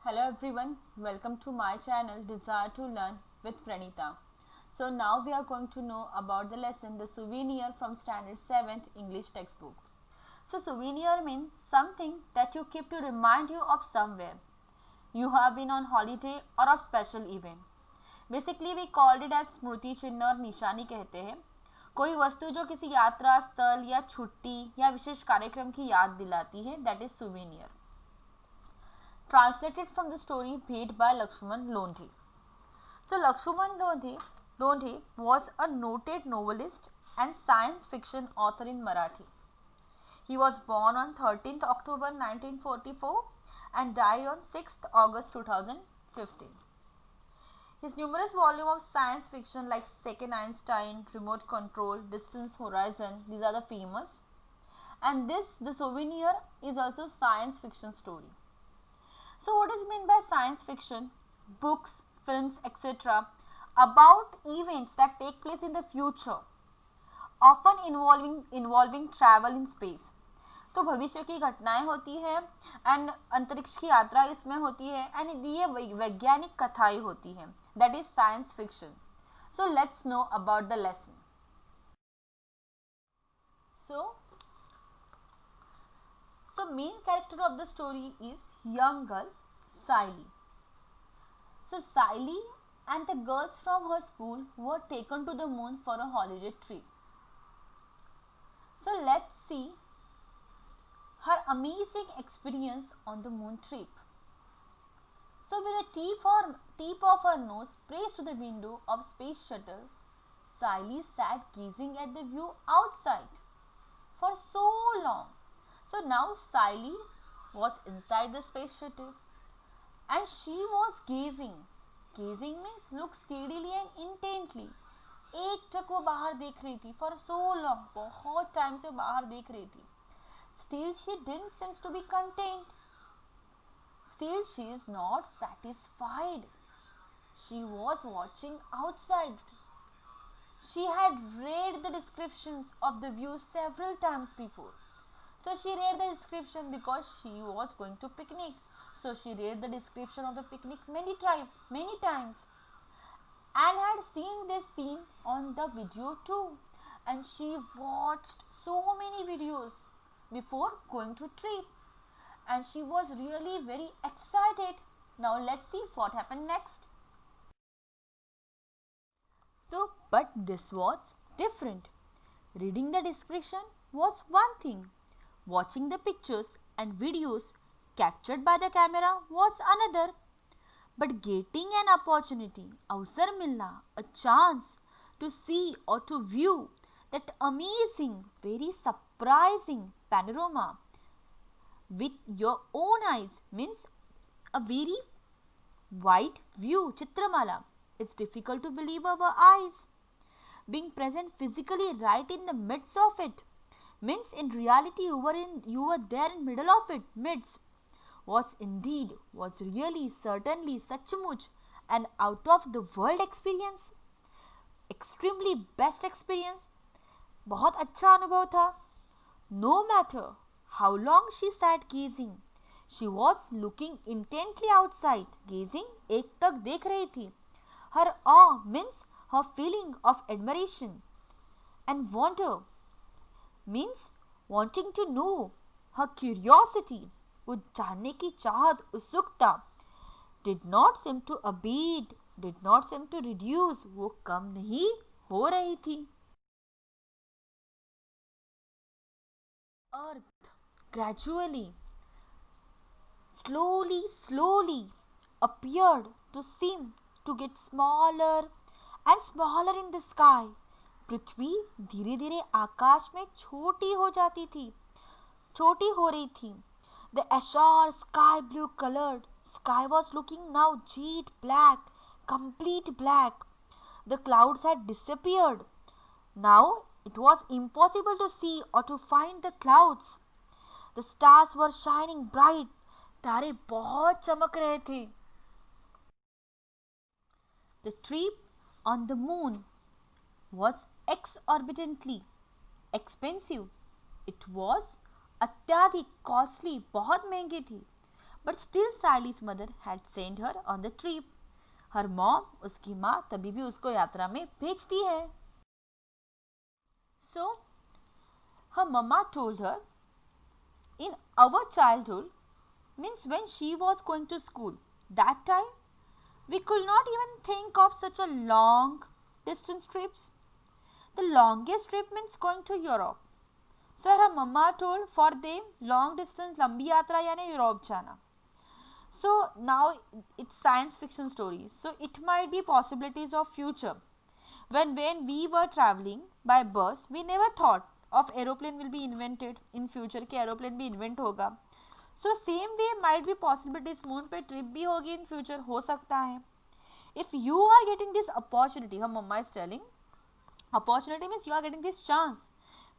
Hello everyone, welcome to my channel Desire to Learn with Pranita. So now we are going to know about the lesson The Souvenir from Standard 7th English textbook. So souvenir means something that you keep to remind you of somewhere you have been on holiday or of special event. Basically we called it as स्मृति चिन्ह और निशानी कहते हैं. कोई वस्तु जो किसी यात्रा स्थल या छुट्टी या विशेष कार्यक्रम की याद दिलाती है, that is souvenir. Translated from the story Bhet by Lakshman Londhe. So Lakshman Londhe was a noted novelist and science fiction author in Marathi. He was born on 13th October 1944 and died on 6th August 2015. His numerous volumes of science fiction like Second Einstein, Remote Control, Distance Horizon, these are the famous. And The Souvenir, is also science fiction story. So what is meant by science fiction? Books, films, etc. about events that take place in the future, often involving travel in space. तो भविष्य की घटनाएं होती है and अंतरिक्ष की यात्रा इसमें होती है एंड ये वैज्ञानिक कथाएं होती हैं. That is science fiction. So let's know about the lesson. So main character of the story is young girl Siley. So Siley and the girls from her school were taken to the moon for a holiday trip. So let's see her amazing experience on the moon trip. So with the tip of her nose pressed to the window of space shuttle, Siley sat gazing at the view outside for so long. So now Siley was inside the space shuttle and she was gazing. Gazing means look steadily and intently. एकटक वो बाहर देख रही थी for so long. बहुत time से बाहर देख रही थी. Still she didn't seem to be content. Still she is not satisfied. She was watching outside. She had read the descriptions of the view several times before. So she read the description because she was going to picnic. So she read the description of the picnic many times and had seen this scene on the video too. And she watched so many videos before going to trip. And she was really very excited. Now let's see what happened next. So, but this was different. Reading the description was one thing. Watching the pictures and videos captured by the camera was another. But getting an opportunity, अवसर मिलना, a chance to see or to view that amazing, very surprising panorama with your own eyes means a very wide view, Chitramala. It's difficult to believe our eyes. Being present physically right in the midst of it means in reality you were there in middle of it, midst. Was really, certainly, सचमुच an out of the world experience, extremely best experience, बहुत अच्छा अनुभव था. No matter how long she sat gazing, she was looking intently outside. Gazing, एकटक देख रही थी. Her awe means her feeling of admiration, and wonder means wanting to know. Her curiosity, वो जानने की चाहत, उत्सुकता, did not seem to abate, did not seem to reduce, वो कम नहीं हो रही थी. Earth gradually, slowly appeared to seem to get smaller and smaller in the sky. पृथ्वी धीरे धीरे आकाश में छोटी हो जाती थी, छोटी हो रही थी. The azure sky blue colored sky was looking now jet black, complete black. The clouds had disappeared. Now it was impossible to see or to find the clouds. The stars were shining bright. तारे बहुत चमक रहे थे. The trip on the moon was exorbitantly expensive. It was अत्याधिक costly, बहुत महंगी थी. But still Sally's mother had sent her on the trip. Her mom, उसकी माँ तभी भी उसको यात्रा में भेजती है. So her mama told her, in our childhood, means when she was going to school, that time we could not even think of such a long distance trips. The longest trip means going to Europe. So her mama told for them long distance लंबी यात्रा यानी Europe जाना. So now it's science fiction story. So it might be possibilities of future. When we were traveling by bus, we never thought of aeroplane will be invented in future कि aeroplane भी invent होगा. So same way might be possibilities moon पे trip भी होगी in future, हो सकता है. If you are getting this opportunity, her mama is telling, opportunity means you are getting this chance.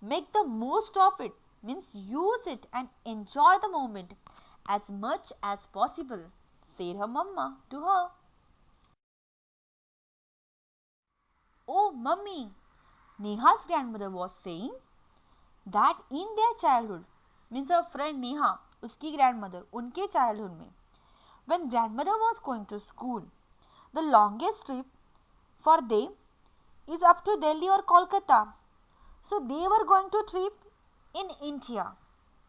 Make the most of it, means use it and enjoy the moment as much as possible, said her mama to her. Oh mummy, Neha's grandmother was saying that in their childhood, means her friend Neha, उसकी grandmother, उनके childhood में, when grandmother was going to school, the longest trip for them is up to Delhi or Kolkata. So they were going to trip in India,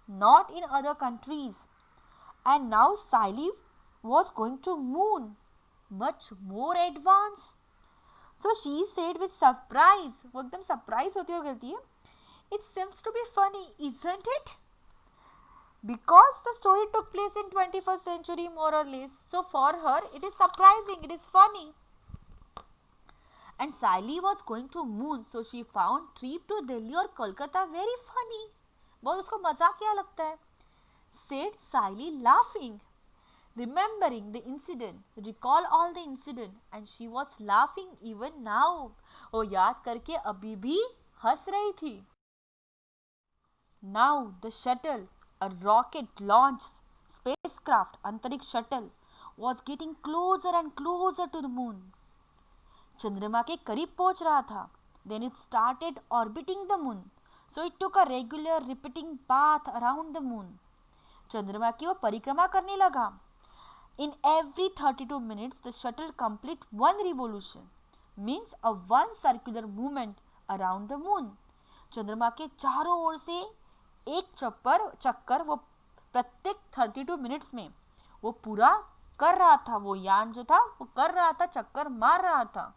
not in other countries. And now Sally was going to moon, much more advanced. So she said with surprise, वो एकदम surprise होती है और कहती है, it seems to be funny, isn't it? Because the story took place in 21st century more or less. So for her it is surprising, it is funny. And Sally was going to moon, so she found trip to Delhi or Kolkata very funny. बहुत उसको मजाकिया लगता है. Said Sally laughing. Remembering the incident, recall all the incident, and she was laughing even now. वो याद करके अभी भी हंस रही थी. Now the shuttle, a rocket launched spacecraft, अंतरिक्ष shuttle, was getting closer and closer to the moon. चंद्रमा के करीब पहुंच रहा था. Then it started orbiting the moon. So it took a regular repeating path around the moon. चंद्रमा की वो परिक्रमा करने लगा. In every 32 minutes, the shuttle complete one revolution, means a one circular movement around the moon. चंद्रमा के चारों ओर से एक चक्कर वो प्रत्येक 32 मिनट्स में वो पूरा कर रहा था. वो यान जो था वो कर रहा था, चक्कर मार रहा था.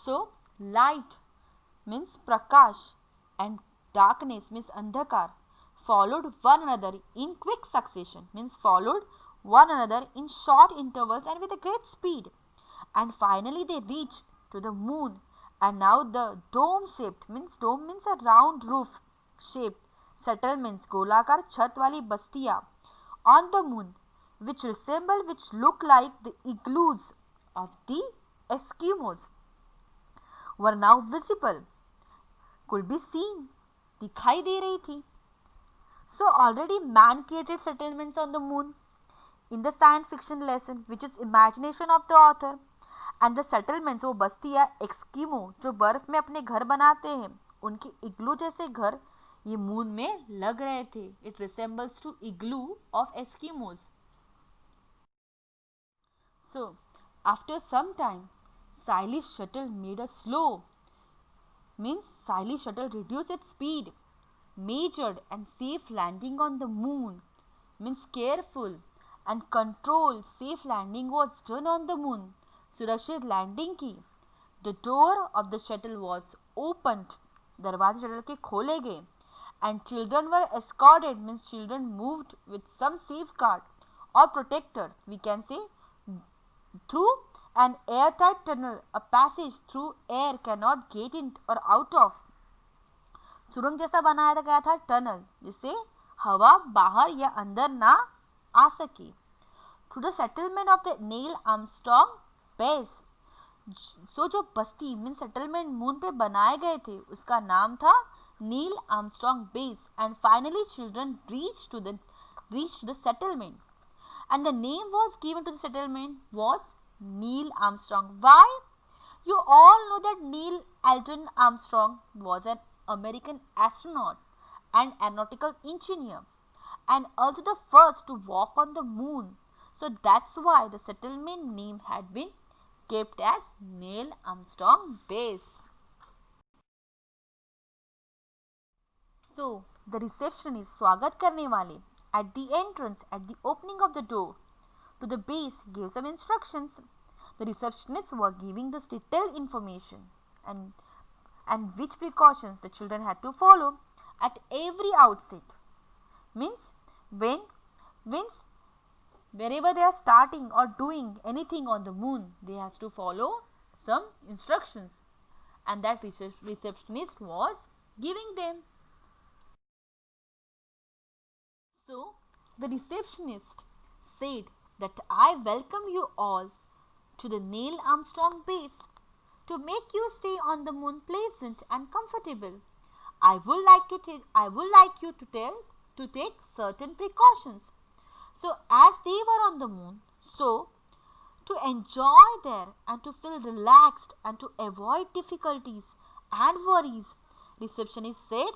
So light means prakash and darkness means अंधकार followed one another in quick succession, means followed one another in short intervals and with a great speed, and finally they reached to the moon. And now the dome shaped, means dome means a round roof shaped settlements, गोलाकार छत वाली बस्तियां on the moon, which look like the igloos of the Eskimos, were now visible, could be seen, दिखाई दे रही थी. So already man created settlements on the moon in the science fiction lesson, which is imagination of the author. And the settlements, वो बस्तियाँ Eskimo जो बर्फ में अपने घर बनाते हैं, उनके इग्लू जैसे घर ये मून में लग रहे थे. It resembles to igloo of Eskimos. So after some time, Sally's shuttle made a slow, means Sally's shuttle reduced its speed. Measured and safe landing on the moon, means careful and controlled safe landing was done on the moon. सुरक्षित landing की. The door of the shuttle was opened. दरवाजे shuttle के खोले गए. And children were escorted, means children moved with some safeguard or protector, we can say, through an airtight tunnel, a passage through air cannot get in or out of. सुरंग जैसा बनाया गया था tunnel, जिससे हवा बाहर या अंदर ना आ सके. Through the settlement of the Neil Armstrong base. So जो बस्ती मीन सेटलमेंट मून पे बनाए गए थे उसका नाम था नील आर्मस्ट्रॉन्ग बेस. And finally children reach to the settlement and the name was given to the settlement was Neil Armstrong. Why? You all know that Neil Alton Armstrong was an American astronaut and aeronautical engineer, and also the first to walk on the moon. So that's why the settlement name had been kept as Neil Armstrong Base. So the receptionist स्वागत करने वाले at the entrance, at the opening of the door to the base, gave some instructions. The receptionists were giving this detailed information and which precautions the children had to follow at every outset. Means wherever they are starting or doing anything on the moon, they has to follow some instructions, and that receptionist was giving them. So the receptionist said that I welcome you all to the Neil Armstrong Base. To make you stay on the moon pleasant and comfortable, I would like you to take certain precautions. So as they were on the moon, so to enjoy there and to feel relaxed and to avoid difficulties and worries, receptionist said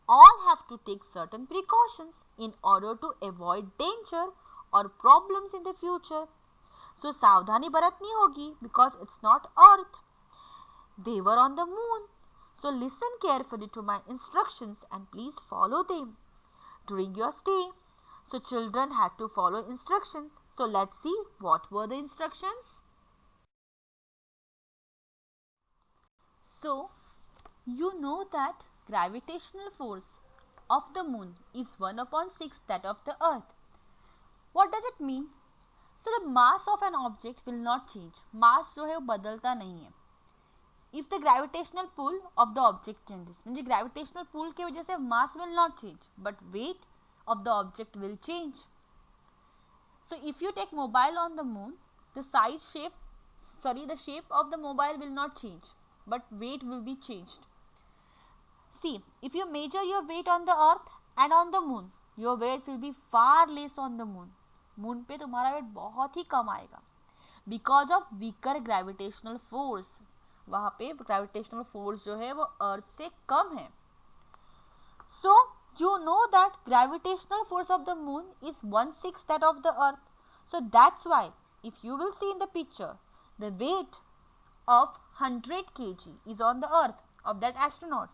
all have to take certain precautions in order to avoid danger or problems in the future. So सावधानी बरतनी होगी because it's not Earth. They were on the moon. So listen carefully to my instructions and please follow them during your stay. So children had to follow instructions. So let's see what were the instructions. So you know that gravitational force of the moon is 1 upon 6 that of the earth. What does it mean? So the mass of an object will not change. Mass जो है वो बदलता नहीं है. If the gravitational pull of the object changes, म्हणजे gravitational pull के वजह से mass will not change, but weight of the object will change. So if you take mobile on the moon, the shape of the mobile will not change, but weight will be changed. See, if you measure your weight on the earth and on the moon, your weight will be far less on the moon. Moon पे तुम्हारा weight बहुत ही कम आएगा because of weaker gravitational force. वहाँ पे gravitational force जो है वो earth से कम है. So you know that gravitational force of the moon is 1/6 that of the earth. So that's why if you will see in the picture, the weight of 100 kg is on the earth of that astronaut,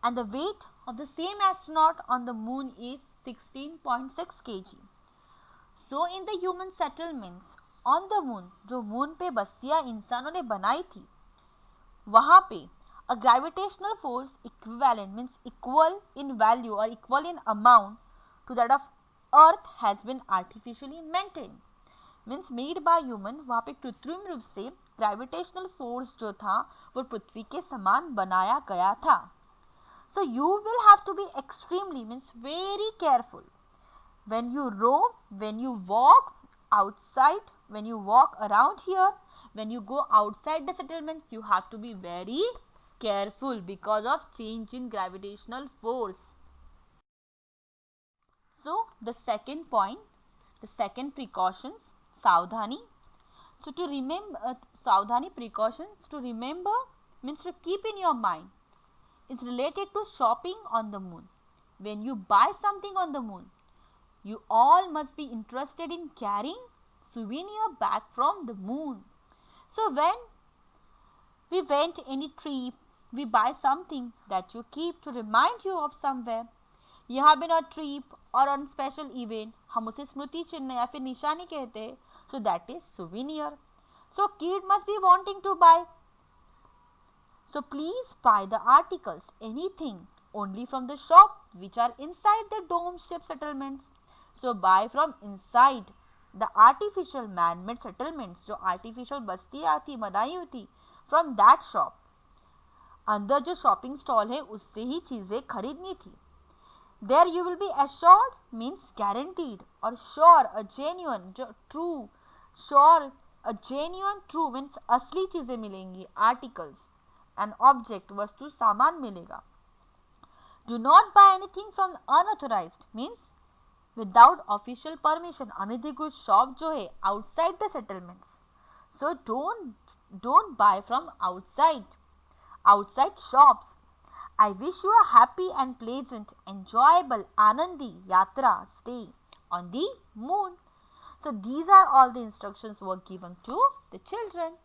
and the weight of the same astronaut on the moon is 16.6 kg. So in the human settlements on the moon, जो moon पे बस्तियां इंसानों ने बनाई थी, वहाँ पे a gravitational force equivalent means equal in value or equal in amount to that of earth has been artificially maintained. Means made by human. वहाँ पे कृत्रिम रूप से gravitational force जो था वो पृथ्वी के समान बनाया गया था. So you will have to be extremely means very careful when you roam, when you walk outside, when you walk around here, when you go outside the settlements, you have to be very careful because of change in gravitational force. So the second point, the second precautions, सावधानी. So to remember, सावधानी precautions to remember means to keep in your mind. It's related to shopping on the moon. When you buy something on the moon, you all must be interested in carrying souvenir back from the moon. So when we went any trip, we buy something that you keep to remind you of somewhere. You have been on a trip or on special event, हम उसे स्मृति चिन्ह या फिर निशानी कहते हैं. So that is souvenir. So kid must be wanting to buy. So please buy the articles, anything, only from the shop which are inside the dome-shaped settlements. So buy from inside the artificial man-made settlements, जो artificial बस्तियाँ थी बनाई हुई थी, from that shop. अंदर जो shopping stall है उससे ही चीजें खरीदनी थी. There you will be assured means guaranteed or sure, a genuine, true, sure, a genuine, true means असली चीजें मिलेंगी, articles, an object, वस्तु, सामान मिलेगा. Do not buy anything from unauthorized means without official permission, अनधिकृत shop जो है outside the settlements. So don't buy from outside shops. I wish you a happy and pleasant, enjoyable Anandi Yatra stay on the moon. So these are all the instructions were given to the children.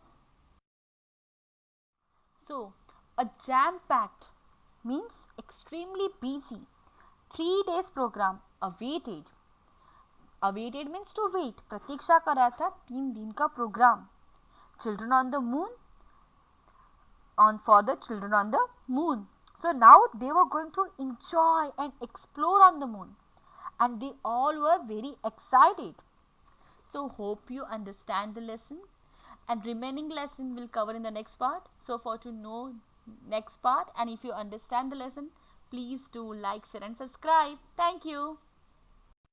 So a jam-packed means extremely busy. 3 days program awaited. Awaited means to wait. प्रतीक्षा कर रहा था 3 दिन का program. Children on the moon. For the children on the moon. So now they were going to enjoy and explore on the moon. And they all were very excited. So hope you understand the lesson. And remaining lesson will cover in the next part. So for to know next part and if you understand the lesson, please do like, share and subscribe. Thank you.